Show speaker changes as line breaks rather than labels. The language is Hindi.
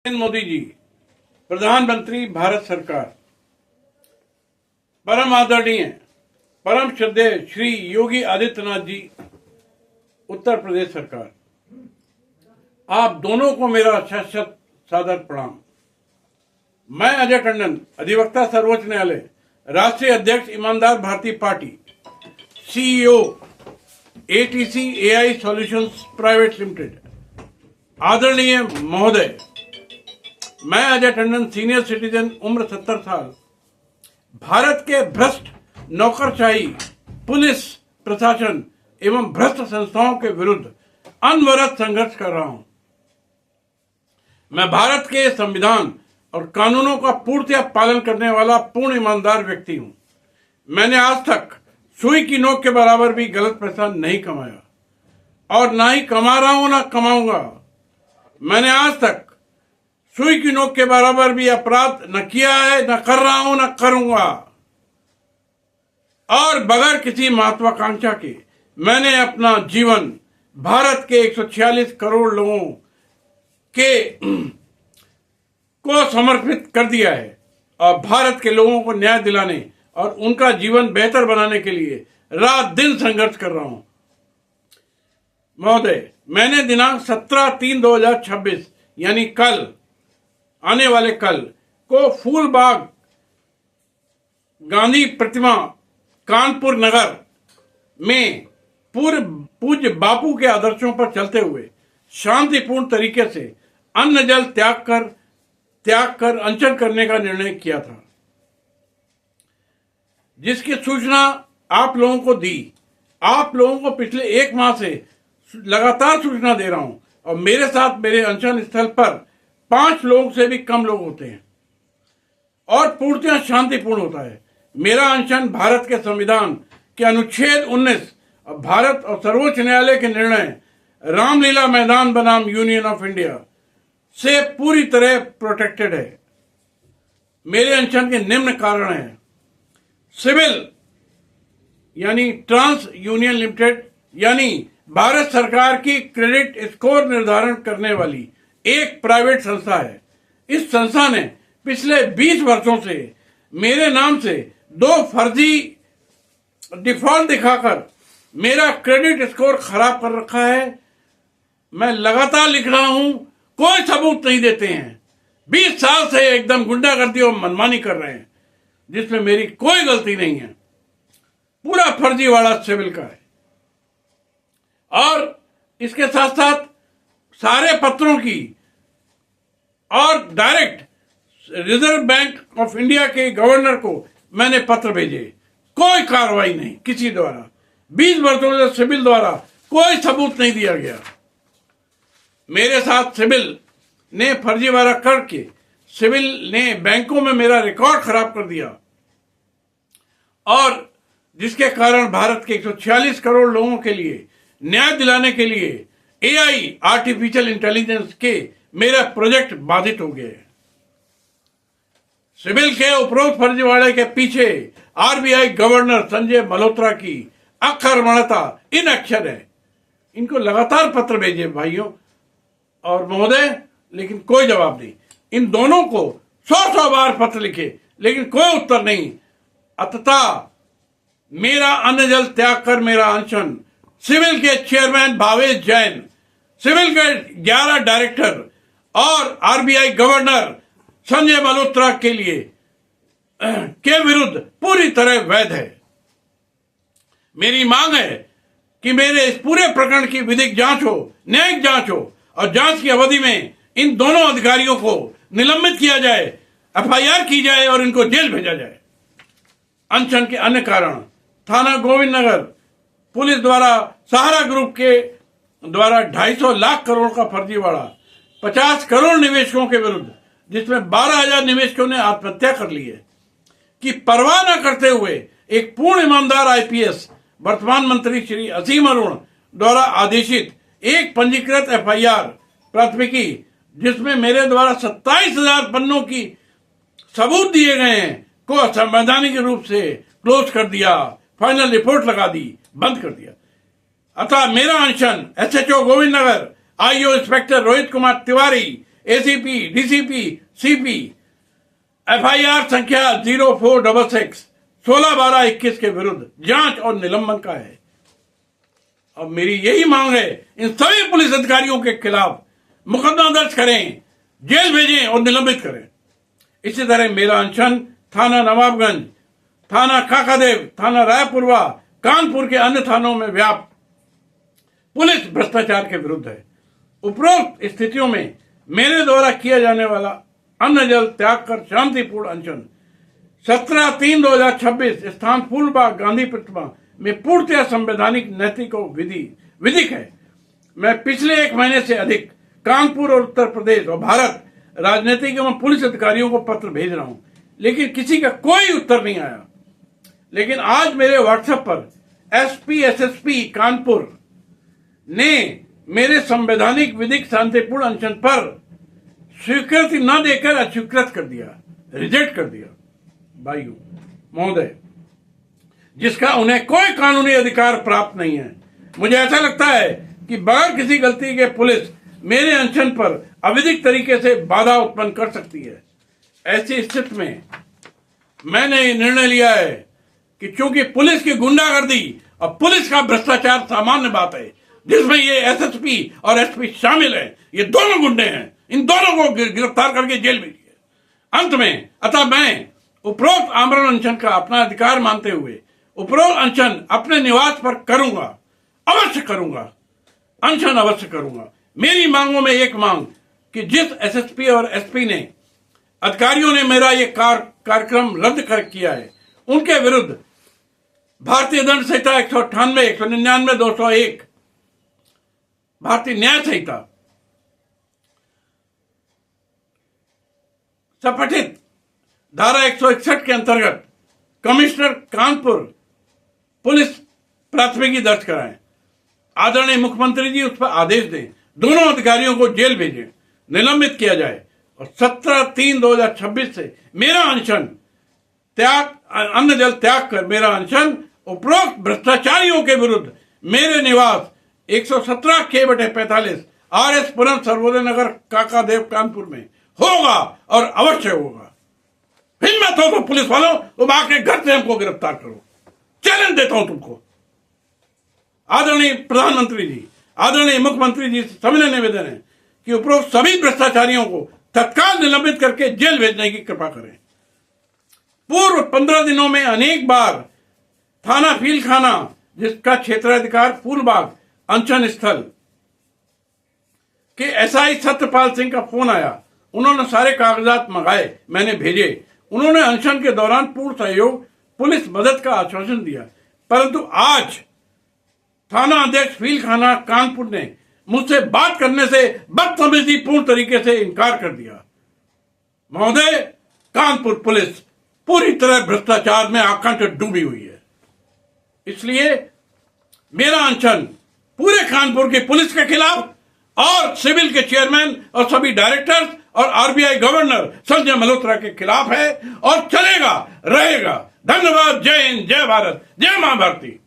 नरेंद्र मोदी जी, प्रधानमंत्री भारत सरकार, परम आदरणीय परम श्रद्धेय श्री योगी आदित्यनाथ जी, उत्तर प्रदेश सरकार, आप दोनों को मेरा शत सादर प्रणाम। मैं अजय टंडन, अधिवक्ता सर्वोच्च न्यायालय, राष्ट्रीय अध्यक्ष Imandar Bharatiya party, CEO ATC AI solutions private limited. आदरणीय महोदय, मैं अजय टंडन, सीनियर सिटीजन, उम्र 70 साल, भारत के भ्रष्ट नौकरशाही, पुलिस प्रशासन एवं भ्रष्ट संस्थाओं के विरुद्ध अनवरत संघर्ष कर रहा हूं। मैं भारत के संविधान और कानूनों का पूर्णतः पालन करने वाला पूर्ण ईमानदार व्यक्ति हूं। मैंने आज तक सुई की नोक के बराबर भी गलत पैसा नहीं कमाया और ना ही कमा रहा हूं, ना कमाऊंगा। मैंने आज तक सुई की नोक के बराबर भी अपराध न किया है, न कर रहा हूं, न करूंगा। और बगैर किसी महत्वाकांक्षा के मैंने अपना जीवन भारत के 146 करोड़ लोगों के को समर्पित कर दिया है और भारत के लोगों को न्याय दिलाने और उनका जीवन बेहतर बनाने के लिए रात दिन संघर्ष कर रहा हूं। महोदय, मैंने दिनांक 17/3/2026 यानी कल, आने वाले कल को फूलबाग गांधी प्रतिमा कानपुर नगर में पूज्य बापू के आदर्शों पर चलते हुए शांतिपूर्ण तरीके से अन्न जल त्याग कर अनशन करने का निर्णय किया था, जिसकी सूचना आप लोगों को दी। आप लोगों को पिछले 1 माह से लगातार सूचना दे रहा हूं और मेरे साथ मेरे अनशन स्थल पर 5 लोगों से भी कम लोग होते हैं और पूर्णतः शांतिपूर्ण होता है। मेरा अनशन भारत के संविधान के अनुच्छेद 19 और भारत और सर्वोच्च न्यायालय के निर्णय रामलीला मैदान बनाम यूनियन ऑफ इंडिया से पूरी तरह प्रोटेक्टेड है। मेरे अनशन के निम्न कारण हैं। सिविल यानी ट्रांस यूनियन लिमिटेड यानी भारत सरकार की क्रेडिट स्कोर निर्धारण करने वाली एक प्राइवेट संस्था है। इस संस्था ने पिछले 20 वर्षों से मेरे नाम से 2 फर्जी डिफॉल्ट दिखाकर मेरा क्रेडिट स्कोर खराब कर रखा है। मैं लगातार लिख रहा हूं, कोई सबूत नहीं देते हैं। 20 साल से एकदम गुंडागर्दी और मनमानी कर रहे हैं, जिसमें मेरी कोई गलती नहीं है। पूरा फर्जीवाड़ा सिविल का है। और इसके साथ साथ सारे पत्रों की और direct reserve bank of India के गवर्नर को मैंने पत्र भेजे, कोई कार्रवाई नहीं किसी द्वारा। 20 वर्षों से सिविल द्वारा कोई सबूत नहीं दिया गया। मेरे साथ सिविल ने फर्जीवाड़ा करके सिविल ने बैंकों में मेरा रिकॉर्ड खराब कर दिया और जिसके कारण भारत के 146 करोड़ लोगों के लिए न्याय दिलाने के लिए एआई आर्टिफिशियल इंटेलिजेंस के मेरा प्रोजेक्ट बाधित हो गए। सिविल के उपरोक्त फर्जीवाड़े के पीछे आरबीआई गवर्नर संजय मल्होत्रा की अकर्मण्यता इन अक्षर है। इनको लगातार पत्र भेजे भाइयों और महोदय, लेकिन कोई जवाब नहीं। इन दोनों को 100 बार पत्र लिखे, लेकिन कोई उत्तर नहीं। अतः मेरा अन्न जल त्याग कर मेरा अनशन सिविल के चेयरमैन भावेश जैन, सिविल के 11 डायरेक्टर और आरबीआई गवर्नर संजय मल्होत्रा के विरुद्ध पूरी तरह वैध है। मेरी मांग है कि मेरे इस पूरे प्रकरण की विधिक जांच हो, न्यायिक जांच हो और जांच की अवधि में इन दोनों अधिकारियों को निलंबित किया जाए, एफआईआर की जाए और इनको जेल भेजा जाए। अनशन के अन्य कारण थाना गोविंद नगर पुलिस द्वारा सहारा ग्रुप के द्वारा 250 लाख करोड़ का फर्जीवाड़ा 50 करोड़ निवेशकों के विरुद्ध, जिसमें 12,000 निवेशकों ने आत्महत्या कर ली है, की परवाह न करते हुए एक पूर्ण ईमानदार आईपीएस वर्तमान मंत्री श्री असीम अरुण द्वारा आदेशित एक पंजीकृत एफआईआर प्राथमिकी, जिसमें मेरे द्वारा 27,000 पन्नों की सबूत दिए गए हैं, को असंवैधानिक रूप से क्लोज कर दिया, फाइनल रिपोर्ट लगा दी, बंद कर दिया। अतः मेरा अनशन SHO Govind Nagar, IO inspector Rohit Kumar Tiwari ACP, DCP, CP. FIR संख्या 0466 16/12/21 के विरुद्ध जांच और निलंबन का है। अब मेरी यही मांग है, इन सभी पुलिस अधिकारियों के खिलाफ मुकदमा दर्ज करें, जेल भेजें और निलंबित करें। इसी तरह मेरा अनशन थाना नवाबगंज, थाना काकादेव, थाना रायपुरवा, कानपुर के अन्य थानों में व्याप्त पुलिस भ्रष्टाचार के विरुद्ध है। उपरोक्त स्थितियों में मेरे द्वारा किया जाने वाला अन्न जल त्याग कर शांतिपूर्ण अनशन 17/3/2026 स्थान फूलबाग गांधी प्रतिमा में पूर्णतः संवैधानिक, नैतिक और विधिक है। मैं पिछले 1 महीने से अधिक कानपुर और उत्तर प्रदेश और भारत राजनीतिक एवं पुलिस अधिकारियों को पत्र भेज रहा हूं, लेकिन किसी का कोई उत्तर नहीं आया। लेकिन आज मेरे व्हाट्सएप पर एसपी एसएसपी कानपुर ने मेरे संवैधानिक, विधिक, शांतिपूर्ण अनशन पर स्वीकृति न देकर अस्वीकृत कर दिया, रिजेक्ट कर दिया। भाइयों महोदय, जिसका उन्हें कोई कानूनी अधिकार प्राप्त नहीं है। मुझे ऐसा लगता है कि बगैर किसी गलती के पुलिस मेरे अनशन पर अविधिक तरीके से बाधा उत्पन्न कर सकती है। ऐसी स्थिति में मैंने ये निर्णय लिया है कि चूंकि पुलिस की गुंडागर्दी और पुलिस का भ्रष्टाचार सामान्य बात है, जिसमें ये एसएसपी और एसपी शामिल है, ये दोनों गुंडे हैं, इन दोनों को गिरफ्तार करके जेल भेजिए। अंत में अतः मैं उपरोक्त आमरण अनशन का अपना अधिकार मानते हुए उपरोक्त अनशन अपने निवास पर करूंगा, अवश्य करूंगा, अनशन अवश्य करूंगा। मेरी मांगों में एक मांग कि जिस एसएसपी और एसपी ने अधिकारियों ने मेरा ये कार्यक्रम रद्द किया है, उनके विरुद्ध भारतीय दंड संहिता 198, 199, 201, भारतीय न्याय संहिता संपठित धारा 161 के अंतर्गत कमिश्नर कानपुर पुलिस प्राथमिकी दर्ज कराएं। आदरणीय मुख्यमंत्री जी उस पर आदेश दें, दोनों अधिकारियों को जेल भेजें, निलंबित किया जाए और 17/3/2026 से मेरा अनशन अन्न जल त्याग कर मेरा अनशन उपरोक्त भ्रष्टाचारियों के विरुद्ध मेरे निवास 117 K/45 RS पुरम सर्वोदय नगर काकादेव कानपुर में होगा और अवश्य होगा। हिम्मत हो तो पुलिस वालों, तुम आके घर से हमको गिरफ्तार करो, चैलेंज देता हूं तुमको। आदरणीय प्रधानमंत्री जी, आदरणीय मुख्यमंत्री जी से सविनय निवेदन है कि उपरोक्त सभी भ्रष्टाचारियों को तत्काल निलंबित करके जेल भेजने की कृपा करें। पूर्व 15 दिनों में अनेक बार थाना फीलखाना, जिसका क्षेत्राधिकार फूलबाग अनशन स्थल के एसआई सत्यपाल सिंह का फोन आया। उन्होंने सारे कागजात मंगाए, मैंने भेजे। उन्होंने अनशन के दौरान पूर्ण सहयोग, पुलिस मदद का आश्वासन दिया, परंतु आज थाना अध्यक्ष फीलखाना कानपुर ने मुझसे बात करने से बदतमीजीपूर्ण तरीके से इनकार कर दिया। महोदय, कानपुर पुलिस पूरी तरह भ्रष्टाचार में आकांठ डूबी हुई है। इसलिए मेरा अनशन पूरे कानपुर की पुलिस के खिलाफ और सिविल के चेयरमैन और सभी डायरेक्टर्स और आरबीआई गवर्नर संजय मल्होत्रा के खिलाफ है और चलेगा, रहेगा। धन्यवाद। जय हिंद, जय भारत, जय मां भारती।